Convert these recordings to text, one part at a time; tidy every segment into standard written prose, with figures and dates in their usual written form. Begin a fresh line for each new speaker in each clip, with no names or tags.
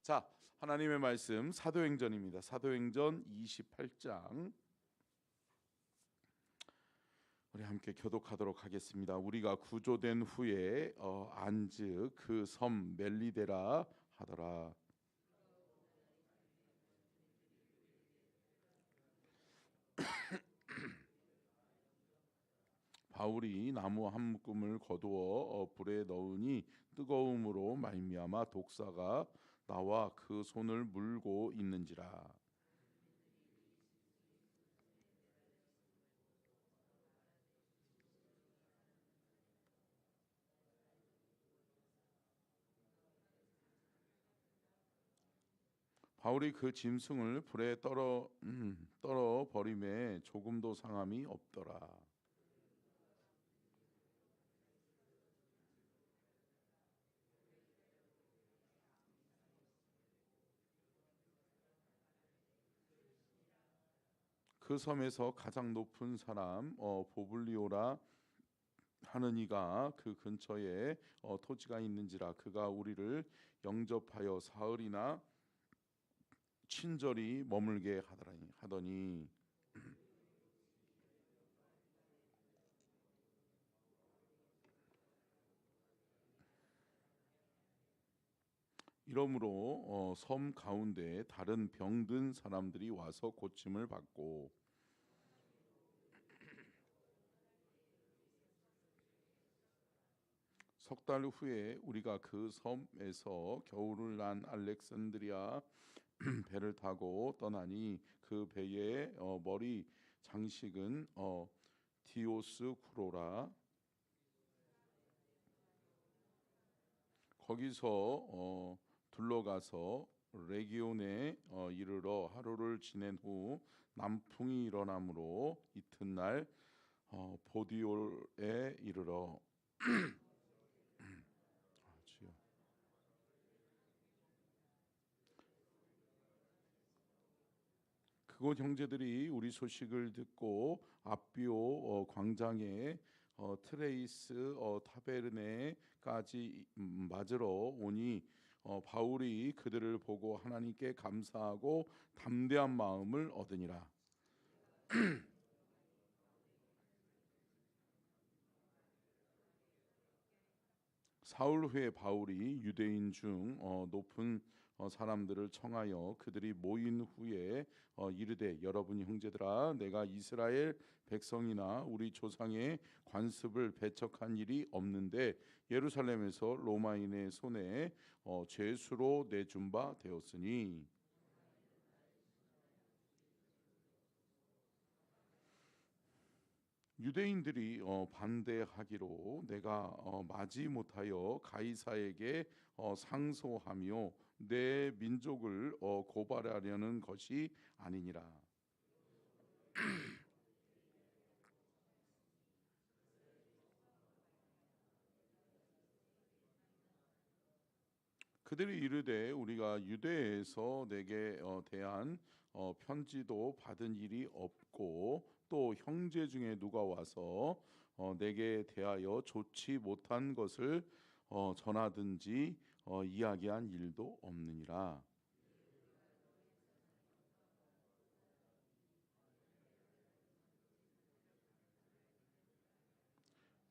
자, 하나님의 말씀 사도행전입니다. 사도행전 28장 우리 함께 교독하도록 하겠습니다. 우리가 구조된 후에 안즉 그 섬 멜리데라 하더라. 바울이 나무 한 묶음을 거두어 불에 넣으니 뜨거움으로 말미암아 독사가 나와 그 손을 물고 있는지라. 바울이 그 짐승을 불에 떨어 버림에 조금도 상함이 없더라. 그 섬에서 가장 높은 사람 보블리오라 하는 이가 그 근처에 토지가 있는지라. 그가 우리를 영접하여 사흘이나 친절히 머물게 하더니 이러므로 섬 가운데 다른 병든 사람들이 와서 고침을 받고 석 달 후에 우리가 그 섬에서 겨울을 난 알렉산드리아 배를 타고 떠나니 그 배의 머리 장식은 디오스쿠로라. 거기서 둘러가서 레기온에 이르러 하루를 지낸 후 남풍이 일어나므로 이튿날 보디올에 이르러 그곳 형제들이 우리 소식을 듣고 앞비오 광장에 트레이스 타베르네까지 맞으러 오니 바울이 그들을 보고 하나님께 감사하고 담대한 마음을 얻으니라. 사흘 후에 바울이 유대인 중 높은 사람들을 청하여 그들이 모인 후에 이르되, 여러분 형제들아, 내가 이스라엘 백성이나 우리 조상의 관습을 배척한 일이 없는데 예루살렘에서 로마인의 손에 죄수로 내준 바 되었으니 유대인들이 반대하기로 내가 마지 못하여 가이사에게 상소하며 내 민족을 고발하려는 것이 아니니라. 그들이 이르되, 우리가 유대에서 내게 대한 편지도 받은 일이 없고 또 형제 중에 누가 와서 내게 대하여 좋지 못한 것을 전하든지 이야기한 일도 없느니라.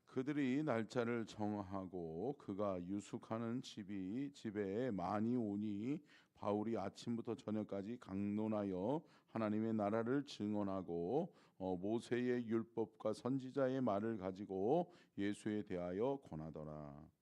그들이 날짜를 정하고 그가 유숙하는 집에 많이 오니 바울이 아침부터 저녁까지 강론하여 하나님의 나라를 증언하고 모세의 율법과 선지자의 말을 가지고 예수에 대하여 권하더라.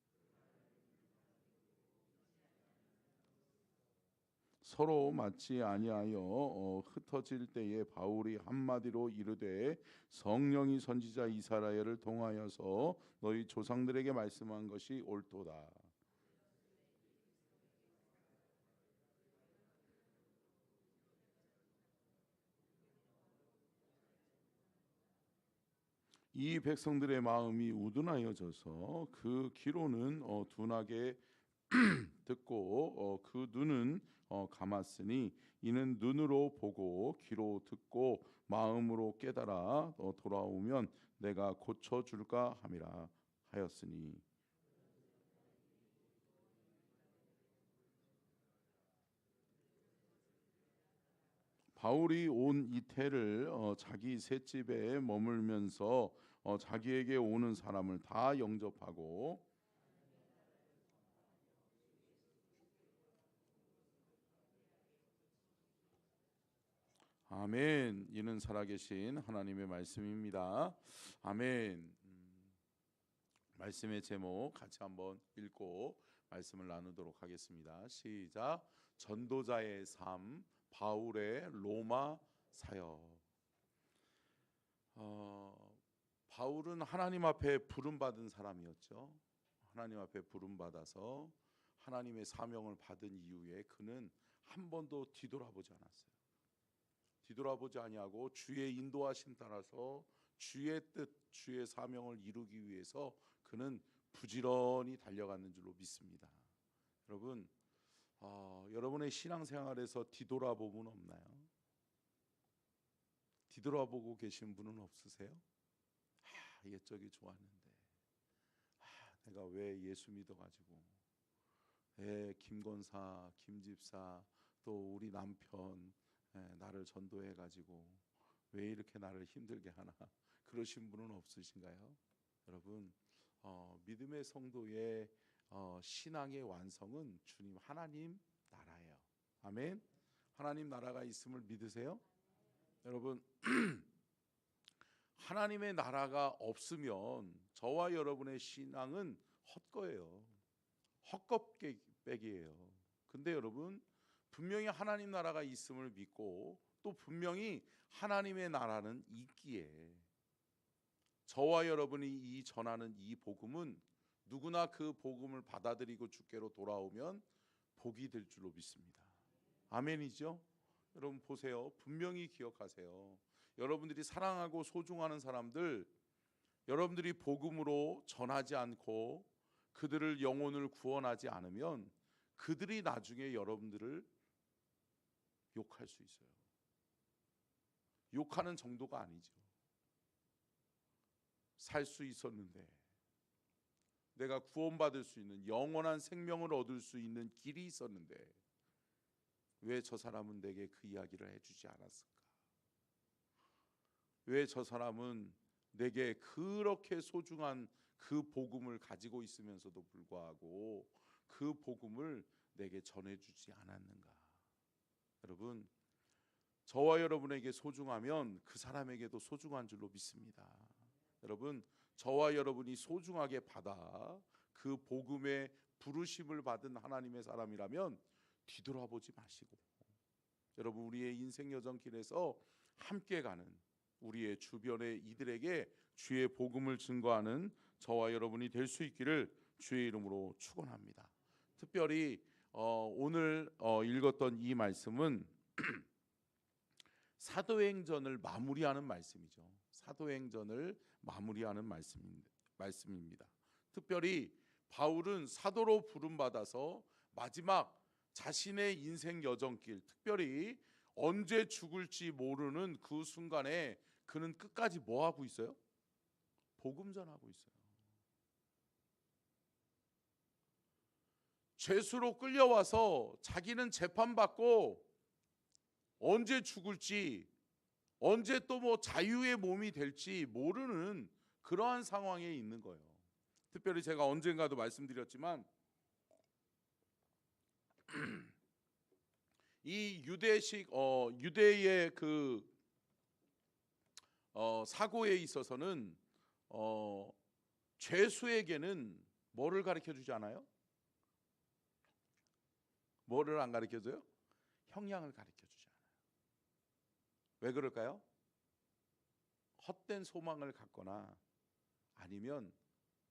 서로 맞지 아니하여 흩어질 때에 바울이 한마디로 이르되, 성령이 선지자 이사야를 통하여서 너희 조상들에게 말씀한 것이 옳도다. 이 백성들의 마음이 우둔하여져서 그 귀로는 둔하게 듣고 그 눈은 감았으니 이는 눈으로 보고 귀로 듣고 마음으로 깨달아 돌아오면 내가 고쳐 줄까 함이라 하였으니. 바울이 온 이태를 자기 셋집에 머물면서 자기에게 오는 사람을 다 영접하고 아멘. 이는 살아계신 하나님의 말씀입니다. 아멘. 말씀의 제목 같이 한번 읽고 말씀을 나누도록 하겠습니다. 시작. 전도자의 삶, 바울의 로마 사역. 바울은 하나님 앞에 부름받은 사람이었죠. 하나님 앞에 부름받아서 하나님의 사명을 받은 이후에 그는 한 번도 뒤돌아보지 않았어요. 뒤돌아보지 아니하고 주의 인도하심 따라서 주의 뜻, 주의 사명을 이루기 위해서 그는 부지런히 달려가는 줄로 믿습니다. 여러분, 여러분의 신앙생활에서 뒤돌아보면 없나요? 뒤돌아보고 계신 분은 없으세요? 옛적이 좋았는데, 내가 왜 예수 믿어가지고, 김권사, 김집사, 또 우리 남편 나를 전도해가지고 왜 이렇게 나를 힘들게 하나, 그러신 분은 없으신가요? 여러분, 믿음의 성도의 신앙의 완성은 주님 하나님 나라예요. 아멘. 하나님 나라가 있음을 믿으세요? 여러분, 하나님의 나라가 없으면 저와 여러분의 신앙은 헛거예요. 헛것배기예요. 근데 여러분, 분명히 하나님 나라가 있음을 믿고 또 분명히 하나님의 나라는 있기에 저와 여러분이 이 전하는 이 복음은 누구나 그 복음을 받아들이고 주께로 돌아오면 복이 될 줄로 믿습니다. 아멘이죠? 여러분 보세요. 분명히 기억하세요. 여러분들이 사랑하고 소중하는 사람들, 여러분들이 복음으로 전하지 않고 그들을 영혼을 구원하지 않으면 그들이 나중에 여러분들을 욕할 수 있어요. 욕하는 정도가 아니죠. 살 수 있었는데, 내가 구원받을 수 있는 영원한 생명을 얻을 수 있는 길이 있었는데 왜 저 사람은 내게 그 이야기를 해주지 않았을까? 왜 저 사람은 내게 그렇게 소중한 그 복음을 가지고 있으면서도 불구하고 그 복음을 내게 전해주지 않았는가? 여러분, 저와 여러분에게 소중하면 그 사람에게도 소중한 줄로 믿습니다. 여러분, 저와 여러분이 소중하게 받아 그 복음의 부르심을 받은 하나님의 사람이라면 뒤돌아보지 마시고, 여러분 우리의 인생 여정길에서 함께 가는 우리의 주변의 이들에게 주의 복음을 증거하는 저와 여러분이 될 수 있기를 주의 이름으로 축원합니다. 특별히 오늘 읽었던 이 말씀은 사도행전을 마무리하는 말씀이죠. 사도행전을 마무리하는 말씀입니다. 특별히 바울은 사도로 부름받아서 마지막 자신의 인생 여정길, 특별히 언제 죽을지 모르는 그 순간에 그는 끝까지 뭐 하고 있어요? 복음 전하고 있어요. 죄수로 끌려와서 자기는 재판받고 언제 죽을지, 언제 또 뭐 자유의 몸이 될지 모르는 그러한 상황에 있는 거예요. 특별히 제가 언젠가도 말씀드렸지만 이 유대의 그 사고에 있어서는 죄수에게는 뭐를 가르쳐 주지 않아요? 뭐를 안 가르쳐 줘요? 형량을 가르쳐 주지 않아요. 왜 그럴까요? 헛된 소망을 갖거나 아니면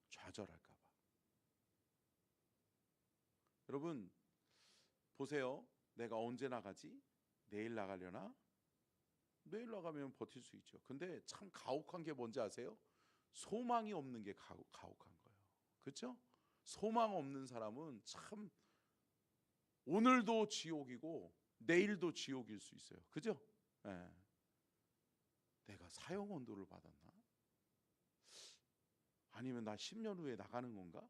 좌절할까 봐. 여러분 보세요. 내가 언제 나가지? 내일 나가려나? 내일 나가면 버틸 수 있죠. 근데 참 가혹한 게 뭔지 아세요? 소망이 없는 게 가혹한 거예요. 그렇죠? 소망 없는 사람은 참 오늘도 지옥이고 내일도 지옥일 수 있어요. 그죠? 네. 내가 사형 언도를 받았나? 아니면 나 10년 후에 나가는 건가?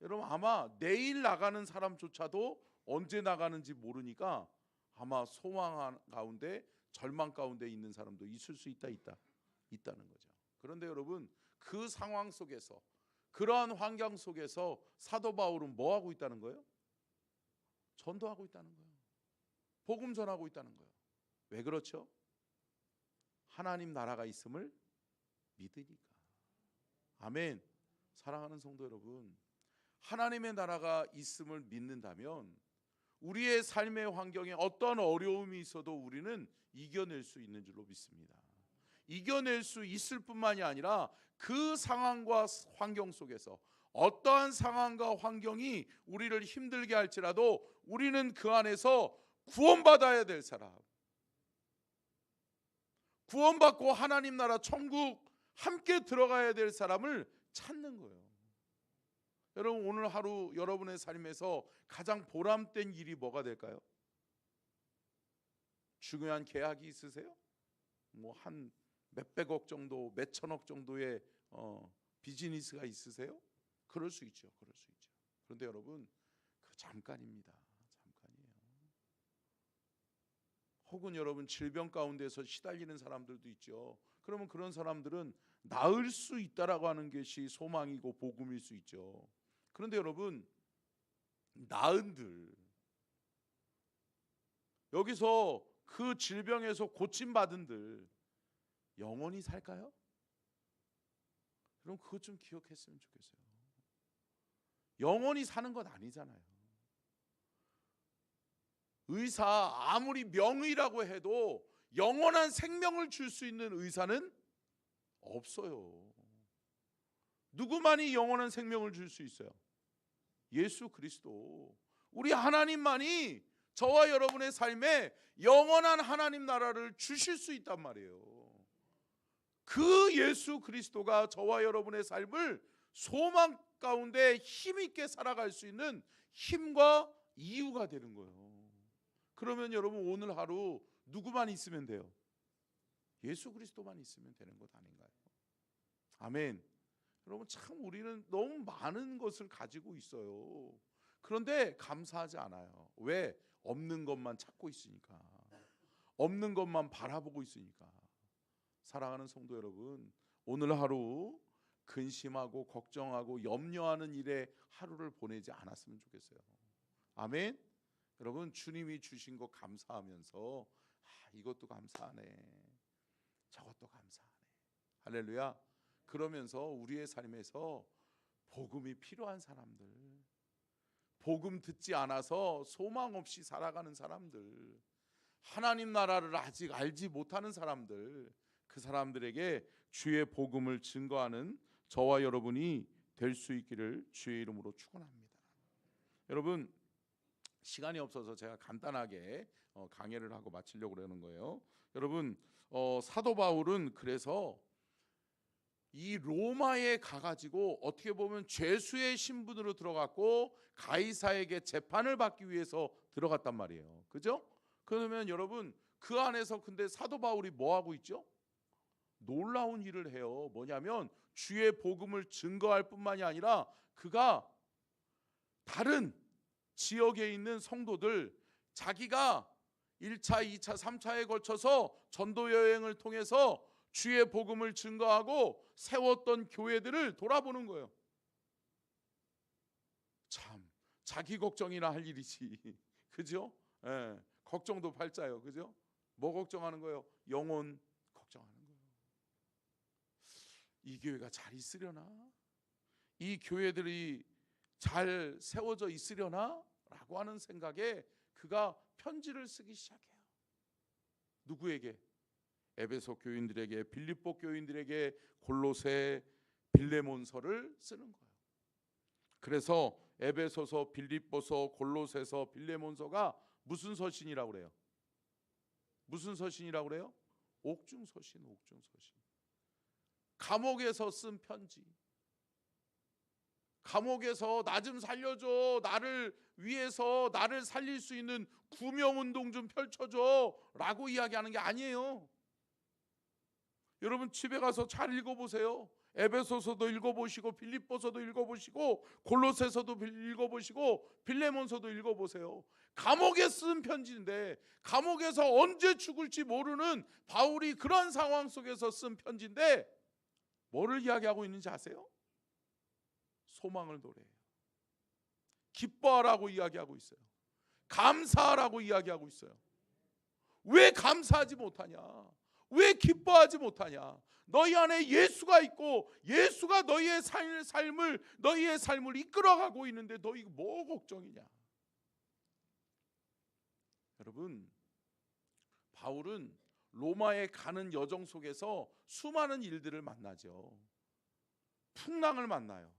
여러분 아마 내일 나가는 사람조차도 언제 나가는지 모르니까 아마 소망 가운데 절망 가운데 있는 사람도 있을 수 있다는 거죠. 그런데 여러분, 그 상황 속에서, 그러한 환경 속에서 사도 바울은 뭐 하고 있다는 거예요? 전도하고 있다는 거예요. 복음 전하고 있다는 거예요. 왜 그렇죠? 하나님 나라가 있음을 믿으니까. 아멘. 사랑하는 성도 여러분, 하나님의 나라가 있음을 믿는다면 우리의 삶의 환경에 어떤 어려움이 있어도 우리는 이겨낼 수 있는 줄로 믿습니다. 이겨낼 수 있을 뿐만이 아니라 그 상황과 환경 속에서 어떠한 상황과 환경이 우리를 힘들게 할지라도 우리는 그 안에서 구원받아야 될 사람, 구원받고 하나님 나라 천국 함께 들어가야 될 사람을 찾는 거예요. 여러분, 오늘 하루 여러분의 삶에서 가장 보람된 일이 뭐가 될까요? 중요한 계약이 있으세요? 뭐 한 몇백억 정도, 몇천억 정도의 비즈니스가 있으세요? 그럴 수 있죠. 그런데 여러분, 그 잠깐입니다. 잠깐이에요. 혹은 여러분, 질병 가운데서 시달리는 사람들도 있죠. 그러면 그런 사람들은 나을 수 있다라고 하는 것이 소망이고 복음일 수 있죠. 그런데 여러분, 나은들, 여기서 그 질병에서 고침받은들 영원히 살까요? 그럼 그것 좀 기억했으면 좋겠어요. 영원히 사는 건 아니잖아요. 의사, 아무리 명의라고 해도 영원한 생명을 줄 수 있는 의사는 없어요. 누구만이 영원한 생명을 줄 수 있어요? 예수 그리스도, 우리 하나님만이 저와 여러분의 삶에 영원한 하나님 나라를 주실 수 있단 말이에요. 그 예수 그리스도가 저와 여러분의 삶을 소망 가운데 힘있게 살아갈 수 있는 힘과 이유가 되는 거예요. 그러면 여러분, 오늘 하루 누구만 있으면 돼요? 예수 그리스도만 있으면 되는 것 아닌가요? 아멘. 여러분, 참 우리는 너무 많은 것을 가지고 있어요. 그런데 감사하지 않아요. 왜? 없는 것만 찾고 있으니까, 없는 것만 바라보고 있으니까. 사랑하는 성도 여러분, 오늘 하루 근심하고 걱정하고 염려하는 일에 하루를 보내지 않았으면 좋겠어요. 아멘. 여러분, 주님이 주신 거 감사하면서 이것도 감사하네, 저것도 감사하네, 할렐루야. 그러면서 우리의 삶에서 복음이 필요한 사람들, 복음 듣지 않아서 소망 없이 살아가는 사람들, 하나님 나라를 아직 알지 못하는 사람들, 그 사람들에게 주의 복음을 증거하는 저와 여러분이 될 수 있기를 주의 이름으로 축원합니다. 여러분, 시간이 없어서 제가 간단하게 강해를 하고 마치려고 그러는 거예요. 여러분, 사도 바울은 그래서 이 로마에 가가지고 어떻게 보면 죄수의 신분으로 들어갔고 가이사에게 재판을 받기 위해서 들어갔단 말이에요. 그죠? 그러면 여러분, 그 안에서 근데 사도 바울이 뭐 하고 있죠? 놀라운 일을 해요. 뭐냐면 주의 복음을 증거할 뿐만이 아니라 그가 다른 지역에 있는 성도들, 자기가 1차, 2차, 3차에 걸쳐서 전도 여행을 통해서 주의 복음을 증거하고 세웠던 교회들을 돌아보는 거예요. 참 자기 걱정이나 할 일이지. 그죠? 예, 걱정도 팔자요. 그죠? 뭐 걱정하는 거예요? 영혼 걱정하는 거예요. 이 교회가 잘 있으려나? 이 교회들이 잘 세워져 있으려나? 라고 하는 생각에 그가 편지를 쓰기 시작해요. 누구에게? 에베소 교인들에게, 빌립보 교인들에게, 골로새, 빌레몬서를 쓰는 거예요. 그래서 에베소서, 빌립보서, 골로새서, 빌레몬서가 무슨 서신이라고 그래요? 무슨 서신이라고 그래요? 옥중서신, 옥중서신. 감옥에서 쓴 편지. 감옥에서 나 좀 살려줘, 나를 위해서 나를 살릴 수 있는 구명운동 좀 펼쳐줘 라고 이야기하는 게 아니에요. 여러분, 집에 가서 잘 읽어보세요. 에베소서도 읽어보시고 빌립보서도 읽어보시고 골로새서도 읽어보시고 빌레몬서도 읽어보세요. 감옥에 쓴 편지인데, 감옥에서 언제 죽을지 모르는 바울이 그런 상황 속에서 쓴 편지인데 뭐를 이야기하고 있는지 아세요? 소망을 노래해요. 기뻐하라고 이야기하고 있어요. 감사하라고 이야기하고 있어요. 왜 감사하지 못하냐? 왜 기뻐하지 못하냐? 너희 안에 예수가 있고 예수가 너희의 삶을 이끌어가고 있는데 너희 뭐 걱정이냐? 여러분, 바울은 로마에 가는 여정 속에서 수많은 일들을 만나죠. 풍랑을 만나요.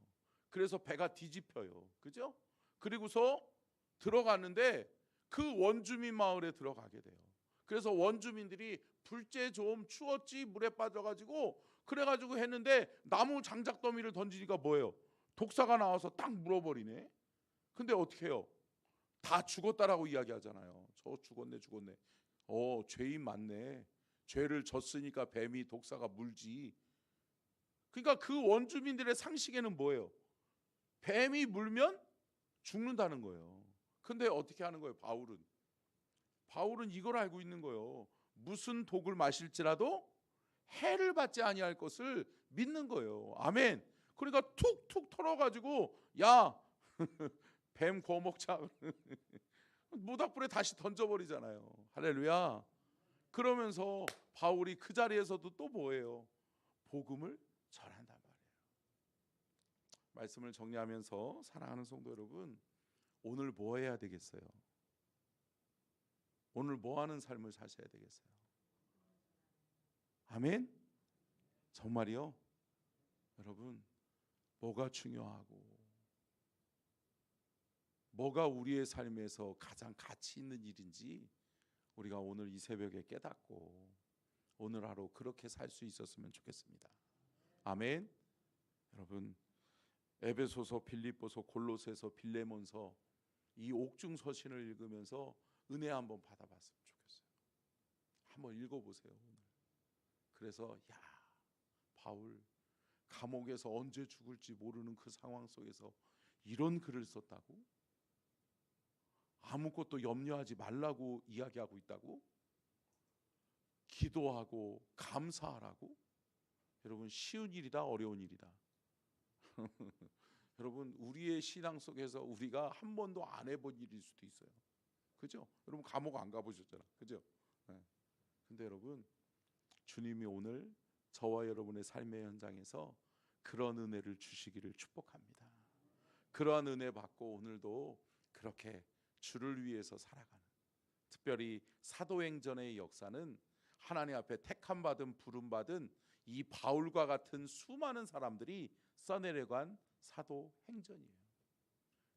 그래서 배가 뒤집혀요. 그죠? 그리고서 들어가는데 그 원주민 마을에 들어가게 돼요. 그래서 원주민들이 불째 좀 추웠지 물에 빠져가지고 그래가지고 했는데 나무 장작더미를 던지니까 뭐예요? 독사가 나와서 딱 물어버리네. 근데 어떻게 해요? 다 죽었다라고 이야기하잖아요. 저 죽었네. 죄인 많네. 죄를 졌으니까 뱀이 독사가 물지. 그러니까 그 원주민들의 상식에는 뭐예요? 뱀이 물면 죽는다는 거예요. 근데 어떻게 하는 거예요? 바울은 이걸 알고 있는 거예요. 무슨 독을 마실지라도 해를 받지 아니할 것을 믿는 거예요. 아멘. 그러니까 툭툭 털어가지고 야 뱀 구워 먹자. 모닥불에 다시 던져버리잖아요. 할렐루야. 그러면서 바울이 그 자리에서도 또 뭐예요? 복음을 전한단 말이에요. 말씀을 정리하면서 사랑하는 성도 여러분, 오늘 뭐 해야 되겠어요? 오늘 뭐 하는 삶을 사셔야 되겠어요? 아멘? 정말이요? 여러분, 뭐가 중요하고 뭐가 우리의 삶에서 가장 가치 있는 일인지 우리가 오늘 이 새벽에 깨닫고 오늘 하루 그렇게 살 수 있었으면 좋겠습니다. 아멘. 여러분, 에베소서, 빌립보서, 골로새서, 빌레몬서 이 옥중 서신을 읽으면서 은혜 한번 받아봤으면 좋겠어요. 한번 읽어보세요. 오늘. 그래서 바울 감옥에서 언제 죽을지 모르는 그 상황 속에서 이런 글을 썼다고? 아무것도 염려하지 말라고 이야기하고 있다고? 기도하고 감사하라고? 여러분, 쉬운 일이다, 어려운 일이다. 여러분, 우리의 신앙 속에서 우리가 한 번도 안 해본 일일 수도 있어요. 그죠? 여러분 감옥 안 가보셨잖아. 그죠? 네. 근데 여러분, 주님이 오늘 저와 여러분의 삶의 현장에서 그런 은혜를 주시기를 축복합니다. 그러한 은혜 받고 오늘도 그렇게 주를 위해서 살아가는, 특별히 사도행전의 역사는 하나님 앞에 택함 받은 부름 받은 이 바울과 같은 수많은 사람들이 써내려간 사도행전이에요.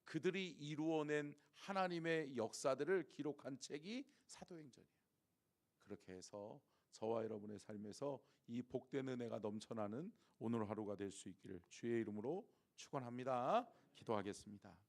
그들이 이루어낸 하나님의 역사들을 기록한 책이 사도행전이에요. 그렇게 해서 저와 여러분의 삶에서 이 복된 은혜가 넘쳐나는 오늘 하루가 될 수 있기를 주의 이름으로 축원합니다. 기도하겠습니다.